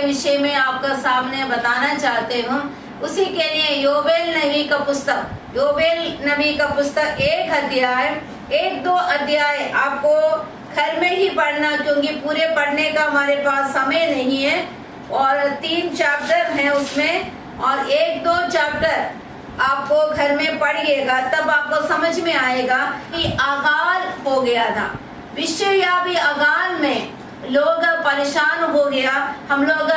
विषय में आपका सामने बताना चाहते हूँ। उसी के लिए योवेल नबी का पुस्तक, योवेल नबी का पुस्तक 1 अध्याय आपको घर में ही पढ़ना, क्योंकि पूरे पढ़ने का हमारे पास समय नहीं है। और 3 चैप्टर हैं उसमें, और 1-2 चैप्टर आपको घर में पढ़िएगा, तब आपको समझ में आएगा कि अकाल हो गया था। विश्वव्यापी अकाल में लोग परेशान हो गया। हम लोग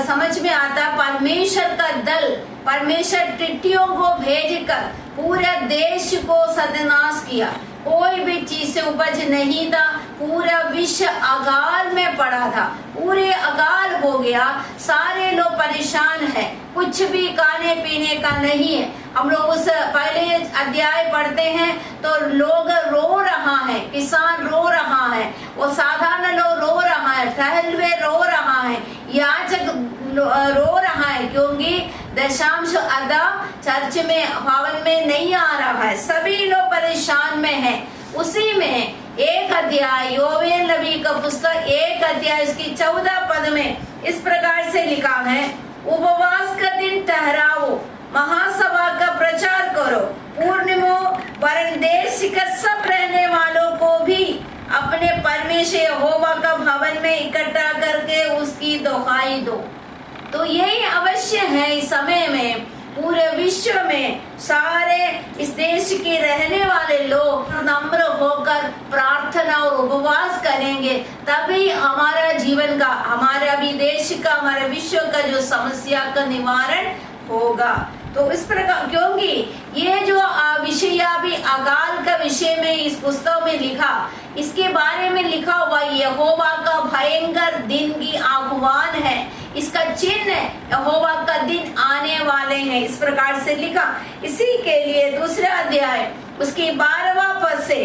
समझ में आता, परमेश्वर का दल, परमेश्वर टिड्डियों को भेजकर पूरे देश को सत्यानाश किया। कोई भी चीज से उपज नहीं था, पूरा विश्व अकाल में पड़ा था, पूरे अकाल हो गया। सारे लोग परेशान हैं, कुछ भी खाने पीने का नहीं है। हम लोग उस पहले अध्याय पढ़ते हैं तो लोग रो रहा है, किसान रो रहा है, वो साधारण लोग रो रहा है, टहलवे रो रहा है, याचक रो रहा है, क्योंकि दशांश अदा चर्च में, भवन में नहीं आ रहा है। सभी लोग परेशान में हैं। उसी में 1 अध्याय, योवेल नबी का पुस्तक 1 अध्याय उसकी 14 पद में इस प्रकार से लिखा है, उपवास का दिन ठहराओ, महासभा का प्रचार करो, पूर्णिमो वरन देश का सब रहने वालों को भी अपने परमेश्वर यहोवा का भवन में इकट्ठा करके उसकी दोहाई दो। तो यही अवश्य है इस समय में, पूरे विश्व में सारे इस देश के रहने वाले लोग नम्र होकर प्रार्थना और उपवास करेंगे, तभी हमारा जीवन का, हमारा भी देश का, हमारे विश्व का जो समस्या का निवारण होगा। तो इस प्रकार, क्योंकि ये जो विषय अभी अकाल का विषय में इस पुस्तक में लिखा, इसके बारे में लिखा हुआ यहोवा का भयंकर दिन की आह्वान है, इसका चिन्ह यहोवा का दिन आने वाले हैं, इस प्रकार से लिखा। इसी के लिए 2 अध्याय उसकी 12वां पद से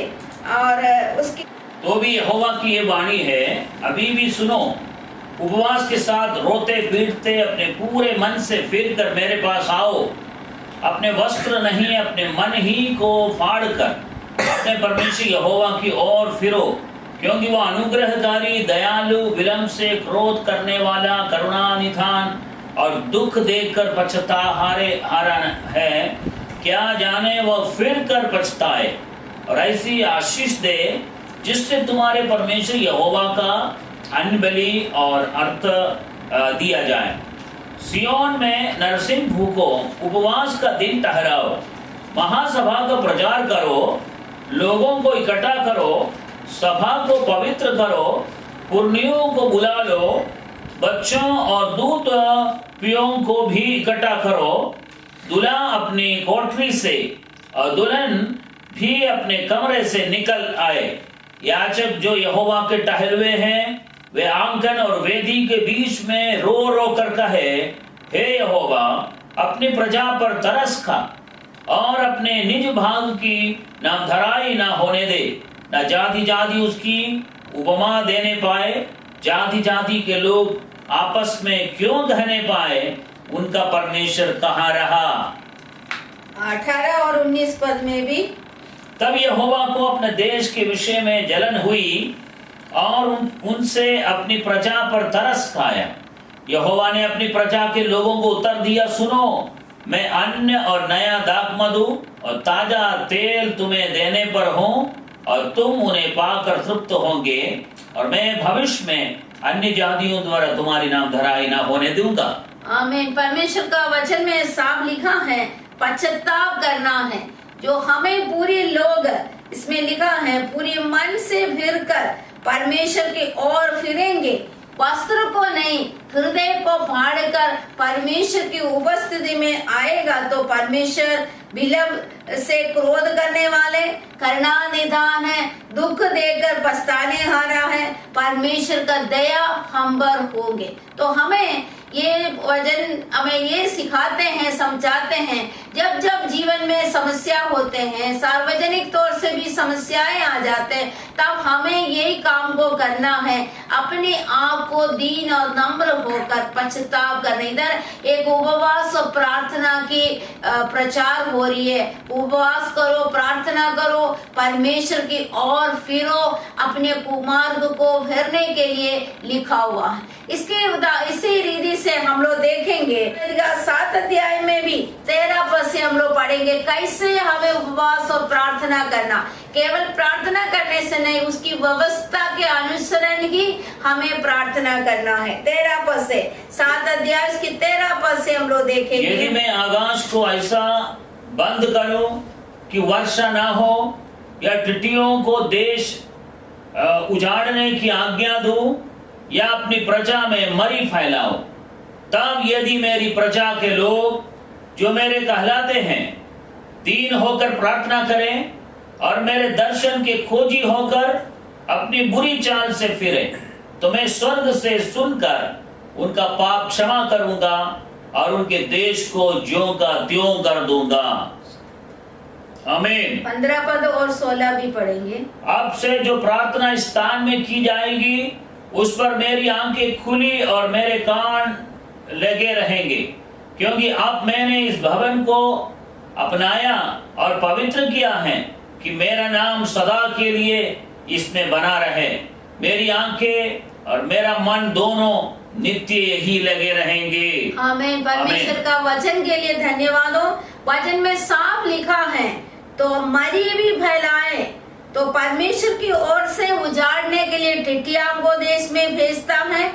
और उसकी, तो भी यहोवा की ये वाणी है, अभी भी सुनो, उपवास के साथ रोते पीटते अपने पूरे मन से फिर कर मेरे पास आओ, अपने वस्त्र नहीं अपने मन ही को फाड़ कर अपने परमेश्वर यहोवा की ओर फिरो, क्योंकि वह अनुग्रहकारी, दयालु, विलंब से क्रोध करने वाला, करुणा निधान और दुख देखकर पछताहारा है। क्या जाने वह फिर कर पछताए और ऐसी आशीष दे जिससे तुम्हारे परमेश्वर यहोवा का अन्न बलि और अर्थ दिया जाए। सियोन में नरसिंह भूको, उपवास का दिन ठहराओ, महासभा का प्रचार करो, लोगों को इकट्ठा करो, सभा को पवित्र करो, पुरनियों को बुला लो, बच्चों और दूध पियों को भी इकट्ठा करो, दूल्हा अपनी कोठरी से और दुल्हन भी अपने कमरे से निकल आए। याचक जो यहोवा के टहलवे हैं, वे आंगन और वेदी के बीच में रो रो कर कहे, हे यहोवा, अपनी प्रजा पर तरस खा और अपने निज भाग की नामधराई ना होने दे, न जाति जाति उसकी उपमा देने पाए, जाति जाति के लोग आपस में क्यों कहने पाए, उनका परमेश्वर कहाँ रहा। 18 और 19 पद में भी, तब यहोवा को अपने देश के विषय में जलन हुई और उनसे अपनी प्रजा पर तरस खाया। यहोवा ने अपनी प्रजा के लोगों को उत्तर दिया, सुनो, मैं अन्न और नया दाखमधु और ताजा तेल तुम्हें देने पर हूँ और तुम उन्हें पाकर तृप्त होंगे, और मैं भविष्य में अन्य जातियों द्वारा तुम्हारी नाम धराई ना होने दूंगा। आमीन। परमेश्वर का वचन में साफ लिखा है, पश्चाताप करना है, जो हमें पूरी लोग, इसमें लिखा है, पूरी मन से फिरकर परमेश्वर की ओर फिरेंगे, वस्त्र को नहीं हृदय को फाड़कर परमेश्वर की उपस्थिति में आएगा, तो परमेश्वर विलंब से क्रोध करने वाले, करुणा निधान है, दुख देकर पछताने हारा है, परमेश्वर का दया हम पर होंगे। तो हमें ये वचन हमें ये सिखाते हैं, समझाते हैं, जब जब जीवन में समस्या होते हैं, सार्वजनिक तौर से भी समस्याएं आ जाते हैं, तब हमें यही काम को करना है, अपने आप को दीन और नम्र होकर पश्चाताप करने। इधर एक उपवास और प्रार्थना की प्रचार हो रही है। उपवास करो, प्रार्थना करो, परमेश्वर की ओर फिरो, अपने कुमार्ग को फेरने के लिए लिखा हुआ है। इसी रीति से हम लोग देखेंगे 7 अध्याय में भी 13 पद से हम लोग पढ़ेंगे कैसे हमें उपवास और प्रार्थना करना। केवल प्रार्थना करने से नहीं, उसकी व्यवस्था के अनुसरण ही हमें प्रार्थना करना है। 13 पद से 7 अध्याय की 13 पद से हम लोग देखेंगे। यदि मैं आकाश को ऐसा बंद करूं कि वर्षा ना हो, या टिड्डियों को देश उजाड़ने की आज्ञा दूं, या अपनी प्रजा में मरी फैलाओ, तब यदि मेरी प्रजा के लोग जो मेरे कहलाते हैं दीन होकर प्रार्थना करें और मेरे दर्शन के खोजी होकर अपनी बुरी चाल से फिरे, तो मैं स्वर्ग से सुनकर उनका पाप क्षमा करूंगा और उनके देश को ज्यों का त्यों कर दूंगा। आमीन। 15 पद और 16 भी पढ़ेंगे। अब से जो प्रार्थना इस स्थान में की जाएगी उस पर मेरी आंखें खुली और मेरे कान लगे रहेंगे, क्योंकि अब मैंने इस भवन को अपनाया और पवित्र किया है कि मेरा नाम सदा के लिए इसमें बना रहे। मेरी आंखें और मेरा मन दोनों नित्य यही लगे रहेंगे। आमीन। परमेश्वर का वचन के लिए धन्यवाद हो। वचन में साफ लिखा है, तो मरी भी फैलाए, तो परमेश्वर की ओर से उजाड़ने के लिए टिड्डियों को देश में भेजता है।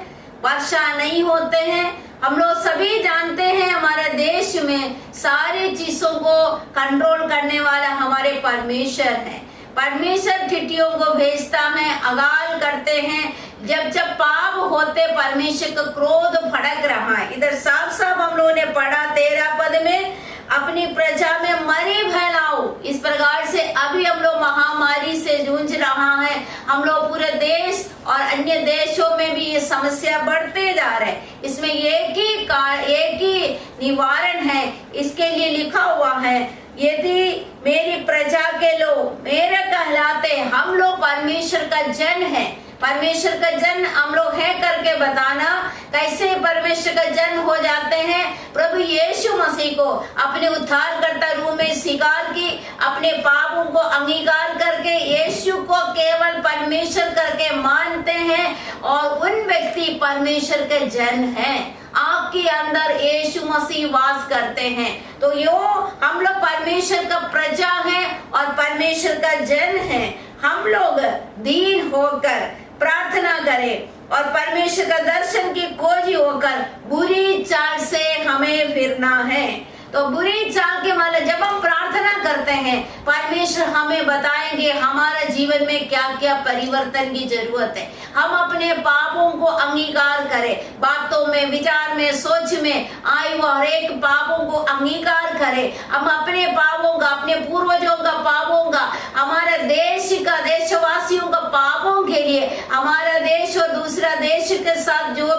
वर्षा नहीं होते हैं। हम लोग सभी जानते हैं हमारे देश में सारी चीजों को कंट्रोल करने वाला हमारे परमेश्वर है। परमेश्वर टिड्डियों को भेजता है, अकाल करते हैं। जब जब पाप होते परमेश्वर का क्रोध भड़क रहा है। इधर साफ साफ हम लोगों ने पढ़ा 13 पद में, अपनी प्रजा में मरी फैलाओ। इस प्रकार से अभी हम लोग महामारी से जूझ रहा है। हम लोग पूरे देश और अन्य देशों में भी ये समस्या बढ़ते जा रहे हैं। इसमें एक ही निवारण है। इसके लिए लिखा हुआ है, यदि मेरी प्रजा के लोग मेरे कहलाते, हम लोग परमेश्वर का जन है। परमेश्वर का जन हम लोग है करके बताना, कैसे परमेश्वर का जन हो जाते हैं। प्रभु यीशु मसीह को अपने उद्धारकर्ता रूप में स्वीकार की, अपने पापों को अंगीकार करके यीशु को केवल परमेश्वर करके मानते हैं, और उन व्यक्ति परमेश्वर के जन हैं। आपके अंदर यीशु मसीह वास करते हैं, तो यो हम लोग परमेश्वर का प्रजा है और परमेश्वर का जन है। हम लोग दीन होकर प्रार्थना करें और परमेश्वर का दर्शन की खोजी होकर बुरी चाल से हमें फिरना है। तो बुरी चाल के मतलब जब हम प्रार्थना करते हैं, परमेश्वर हमें बताएंगे हमारा जीवन में क्या क्या परिवर्तन की जरूरत है। हम अपने पापों को अंगीकार करें, बातों में, विचार में, सोच में आए वो हर एक पापों को अंगीकार करें। हम अपने पापों का, अपने पूर्वजों का पापों का, हमारे देश का, देशवासियों का पापों के लिए, हमारा देश और दूसरा देश के साथ जो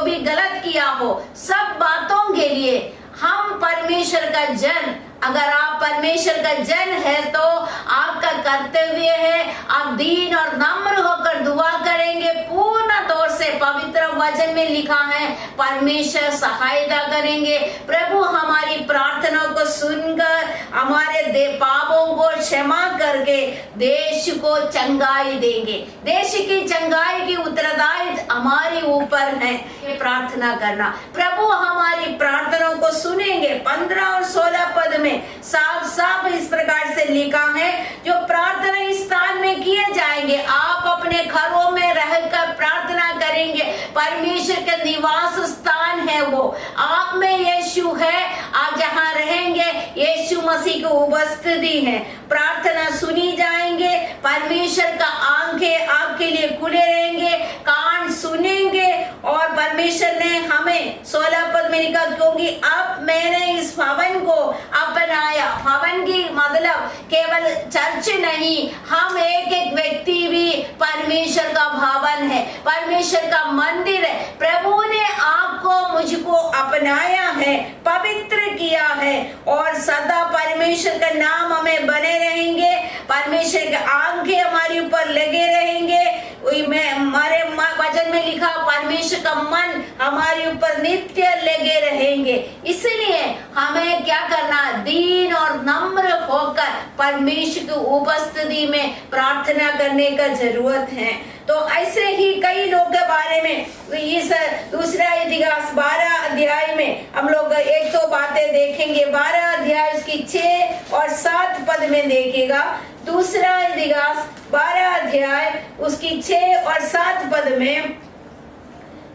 भी गलत किया हो, सब बातों के लिए हम परमेश्वर का जन, अगर आप परमेश्वर का जन है तो आपका कर्तव्य है आप दीन और नम्र होकर दुआ करेंगे। पूर्ण तौर से पवित्र वचन में लिखा है परमेश्वर सहायता करेंगे। प्रभु हमारी प्रार्थना को सुनकर हमारे पापों को क्षमा करके देश को चंगाई देंगे। देश की चंगाई की उत्तरदायित्व हमारे ऊपर है। प्रार्थना करना, प्रभु हमारी प्रार्थनाओं को सुनेंगे। 15 और 16 पद में साफ साफ इस प्रकार से लिखा है, जो प्रार्थना इस स्थान में किए जाएंगे, आप अपने घरों में रहकर प्रार्थना करेंगे। परमेश्वर का निवास स्थान है वो, आप में यीशु है। आप जहाँ रहेंगे यीशु मसीह की उपस्थिति है। प्रार्थना सुनी जाएंगे, परमेश्वर का आंखें आपके लिए खुले रहेंगे, कान सुनेंगे और परमेश्वर ने हमें 16 पद में लिखा, क्योंकि अब मैंने इस भवन को अपनाया। भवन की मतलब केवल चर्च नहीं, हम एक एक व्यक्ति भी परमेश्वर का भवन है, परमेश्वर का मंदिर है। प्रभु ने आपको मुझको अपनाया है, पवित्र किया है और सदा परमेश्वर का नाम हमें बने रहेंगे, परमेश्वर के आंखें हमारे ऊपर लगे रहेंगे। हमारे वचन में लिखा, परमेश्वर का मन हमारे ऊपर नित्य लगे रहेंगे। इसलिए हमें क्या करना, दीन और नम्र होकर परमेश्वर की उपस्थिति में प्रार्थना करने का जरूरत है। तो ऐसे ही कई लोग के बारे में इस दूसरा इतिहास 12 अध्याय में हम लोग एक दो बातें देखेंगे। 12 अध्याय उसकी 6 और 7 पद में देखेगा। दूसरा इतिहास 12 अध्याय उसकी 6 और 7 पद में,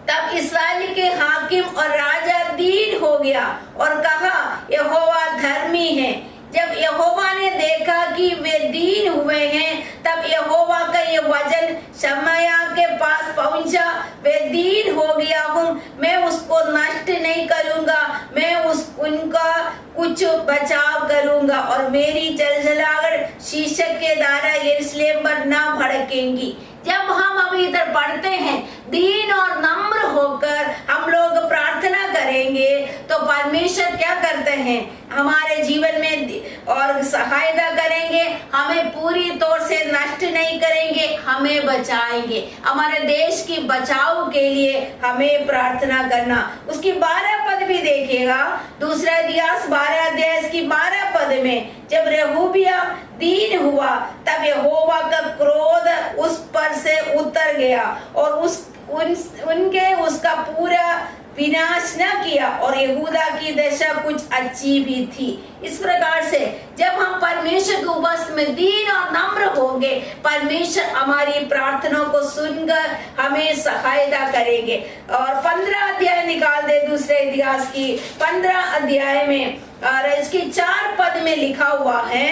तब इस्राएल के हाकिम और राजा दीन हो गया और कहा, यहोवा धर्मी है। जब यहोवा ने देखा कि वे दीन हुए हैं, तब यहोवा का ये वचन शमया के पास पहुंचा, वे दीन हो गया हूँ, मैं उसको नष्ट नहीं करूंगा, मैं उनका कुछ बचाव करूंगा और मेरी जलजलाहट शीशक के द्वारा यरूशलेम पर ना भड़केंगी। जब हम अभी इधर पढ़ते हैं, दीन और नम्र होकर हम लोग प्रार्थना करेंगे तो परमेश्वर क्या करते हैं, हमारे जीवन में और सहायता करेंगे, हमें पूरी तौर से नष्ट नहीं करेंगे, हमें बचाएंगे। हमारे देश की बचाव के लिए हमें प्रार्थना करना। उसकी 12 पद भी देखिएगा, दूसरा इतिहास 12 अध्याय की 12 पद में, जब रेहूबियम दीन हुआ तब यहोवा का क्रोध उस पर से उतर गया और उनके उसका पूरा विनाश न किया और यहूदा की दशा कुछ अच्छी भी थी। इस प्रकार से जब हम परमेश्वर के उपस्थिति में दीन और नम्र होंगे, परमेश्वर हमारी प्रार्थना को सुनकर हमें सहायता करेंगे। और 15 अध्याय निकाल दे दूसरे इतिहास की 15 अध्याय में, और इसकी 4 पद में लिखा हुआ है,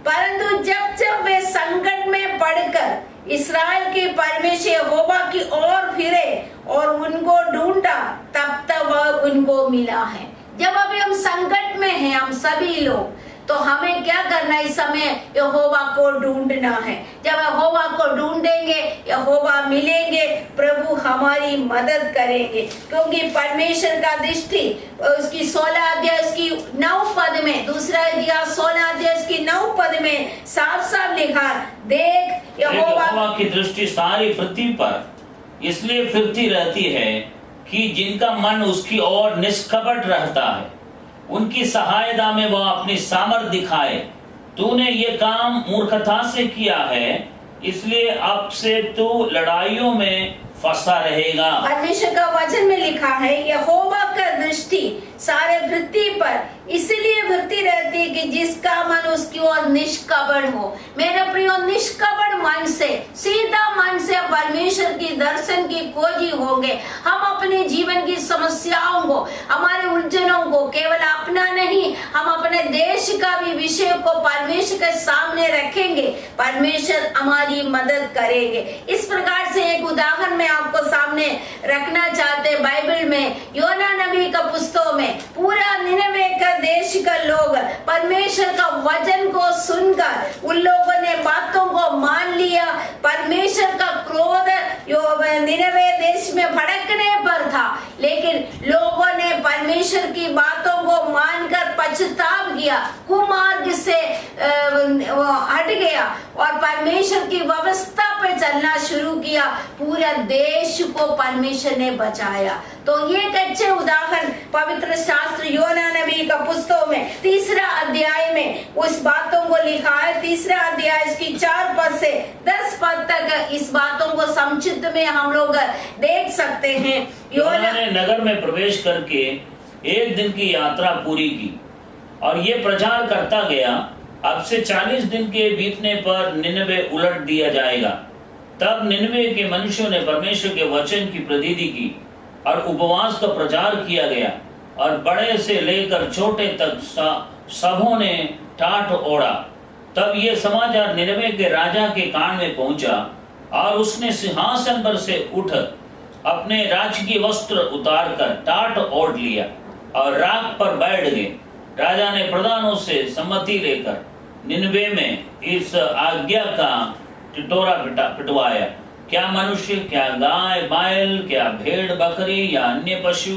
परंतु जब जब वे संकट में पड़कर इस्राएल के परमेश्वर यहोवा की ओर फिरे और उनको ढूंढा, तब तक वह उनको मिला है। जब अभी हम संकट में हैं, हम सभी लोग, तो हमें क्या करना है, इस समय यहोवा को ढूंढना है। जब यहोवा को ढूंढेंगे, यहोवा मिलेंगे, प्रभु हमारी मदद करेंगे, क्योंकि परमेश्वर का दृष्टि उसकी 16 अध्याय उसकी 9 पद में, दूसरा इतिहास 16 अध्याय उसकी 9 पद में साफ साफ लिखा, देख यहोवा की दृष्टि सारी पृथ्वी पर इसलिए फिरती रहती है कि जिनका मन उसकी ओर निष्कपट रहता है, उनकी सहायता में वह अपनी सामर्थ दिखाए। तूने ये काम मूर्खता से किया है, इसलिए अब से तू लड़ाइयों में फंसा रहेगा। परमेश्वर का वचन में लिखा है, यहोवा का दृष्टि सारे पृथ्वी पर इसलिए फिरती रहती है कि जिसका मन उसकी ओर निष्कपट हो। मेरे प्रियो, निष्कपट मन से, सीधा मन से परमेश्वर की दर्शन की खोजी होंगे। हम अपने जीवन की समस्याओं को, हमारे उलझनों को केवल अपना नहीं, हम अपने देश का भी विषय को परमेश्वर के सामने रखेंगे, परमेश्वर हमारी मदद करेंगे। इस प्रकार से एक उदाहरण मैं आपको सामने रखना चाहते, बाइबल में योना नबी का पुस्तक में पूरा निनवे का देश का लोग परमेश्वर का वचन को सुनकर उन लोगों ने बातों को मान लिया। परमेश्वर का क्रोध निनवे देश में भड़कने पर था, लेकिन लोगों ने परमेश्वर की बातों को मानकर पछतावा किया, कुमार्ग से हट गया और परमेश्वर की व्यवस्था पे चलना शुरू किया। पूरा देश को परमेश्वर ने बचाया। तो ये एक अच्छे उदाहरण पवित्र शास्त्र योना नबी का पुस्तक में 3 अध्याय में उस बातों को लिखा है। 3 अध्याय इसकी 4 पद से 10 पद तक इस बातों को संक्षिप्त में हम लोग देख सकते हैं। योना ने नगर में प्रवेश करके 1 दिन की यात्रा पूरी की और ये प्रचार करता गया, अब से 40 दिन के बीतने पर निनवे उलट दिया जाएगा। तब निनवे के मनुष्यों ने परमेश्वर के वचन की प्रतीति की और उपवास का प्रचार किया गया और बड़े से लेकर छोटे तक सबों ने टाट ओढ़ा। तब ये समाचार निनवे के राजा के कान में पहुंचा और उसने सिंहासन पर से उठ अपने राजकीय वस्त्र उतारकर टाट ओढ़ लिया और राख पर बैठ गए। राजा ने प्रधानों से सम्मति लेकर निनवे में इस आज्ञा का टिटोरा पिटवाया, क्या मनुष्य, क्या गाय बैल, क्या भेड़ बकरी या अन्य पशु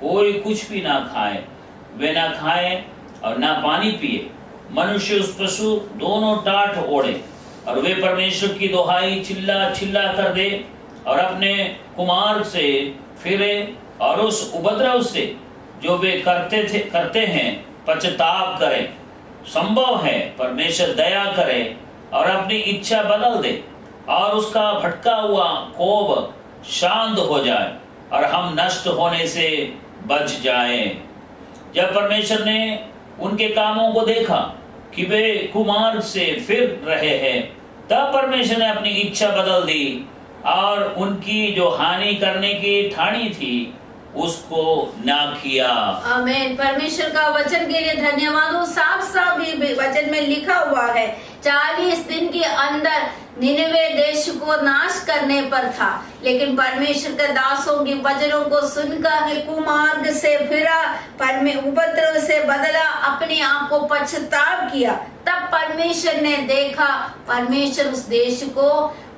कोई कुछ भी ना खाए, वे ना खाए और ना पानी पिए। मनुष्य उस पशु दोनों टाट ओढ़े और वे परमेश्वर की दुहाई चिल्ला चिल्ला कर दे और अपने कुमार से फिरे और उस उपद्रव से जो वे करते हैं पश्चाताप करें। संभव है परमेश्वर दया करे और अपनी इच्छा बदल दे और उसका भटका हुआ कोप शांत हो जाए और हम नष्ट होने से बच जाएं। जब परमेश्वर ने उनके कामों को देखा कि वे कुमार से फिर रहे हैं, तब परमेश्वर ने अपनी इच्छा बदल दी और उनकी जो हानि करने की ठानी थी उसको ना किया। आमीन। परमेश्वर का वचन के लिए धन्यवाद। वो साफ साफ भी वचन में लिखा हुआ है 40 दिन के अंदर निनवे देश को नाश करने पर था, लेकिन परमेश्वर के दासों की वचनों को सुनकर कुमार्ग से फिरा, उपद्रव से बदला, अपने आप को पश्चाताप किया। तब परमेश्वर ने देखा, परमेश्वर उस देश को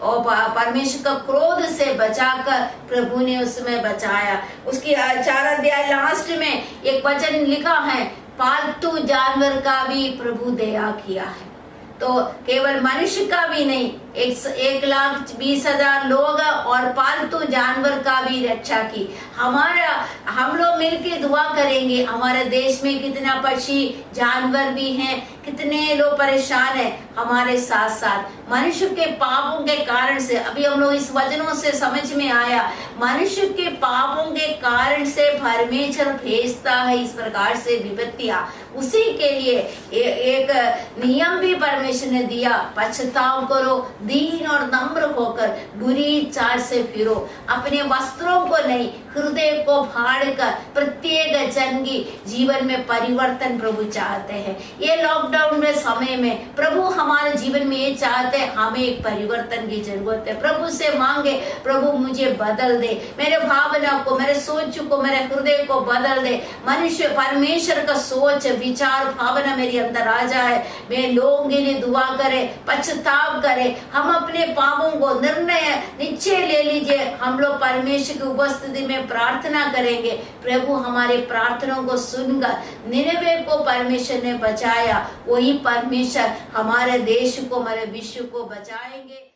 और परमेश्वर का क्रोध से बचाकर प्रभु ने उसमें बचाया। उसकी 4 अध्याय लास्ट में एक वचन लिखा है, पालतू जानवर का भी प्रभु दया किया है। तो केवल मनुष्य का भी नहीं, 1,20,000 लोग और पालतू जानवर का भी रक्षा की। हम लोग मिलकर दुआ करेंगे। हमारे देश में कितना पक्षी जानवर भी हैं, कितने लोग परेशान हैं। हमारे साथ साथ मनुष्य के पापों के कारण से, अभी हम लोग इस वचनों से समझ में आया, मनुष्य के पापों के कारण से परमेश्वर भेजता है इस प्रकार से विपत्तियां। उसी के लिए एक नियम भी परमेश्वर ने दिया, पश्चाताप करो, दीन और नम्र होकर बुरी चाल से फिरो, अपने वस्त्रों को नहीं हृदय को फाड़कर प्रत्येक जन की जीवन में परिवर्तन प्रभु चाहते हैं। ये लॉकडाउन में समय में प्रभु हमारे जीवन में ये चाहते हैं, हमें एक परिवर्तन की जरूरत है। प्रभु से मांगे, प्रभु मुझे बदल दे, मेरे भावना को, मेरे सोच को, मेरे हृदय को बदल दे। मनुष्य परमेश्वर का सोच विचार भावना मेरे अंदर आ जाए। मैं लोगों के लिए दुआ करे, पश्चाताप करे, हम अपने पापों को निश्चय ले लीजिए। हम लोग परमेश्वर की उपस्थिति में प्रार्थना करेंगे, प्रभु हमारे प्रार्थनाओं को सुनकर निनवे को परमेश्वर ने बचाया, वही परमेश्वर हमारे देश को, हमारे विश्व को बचाएंगे।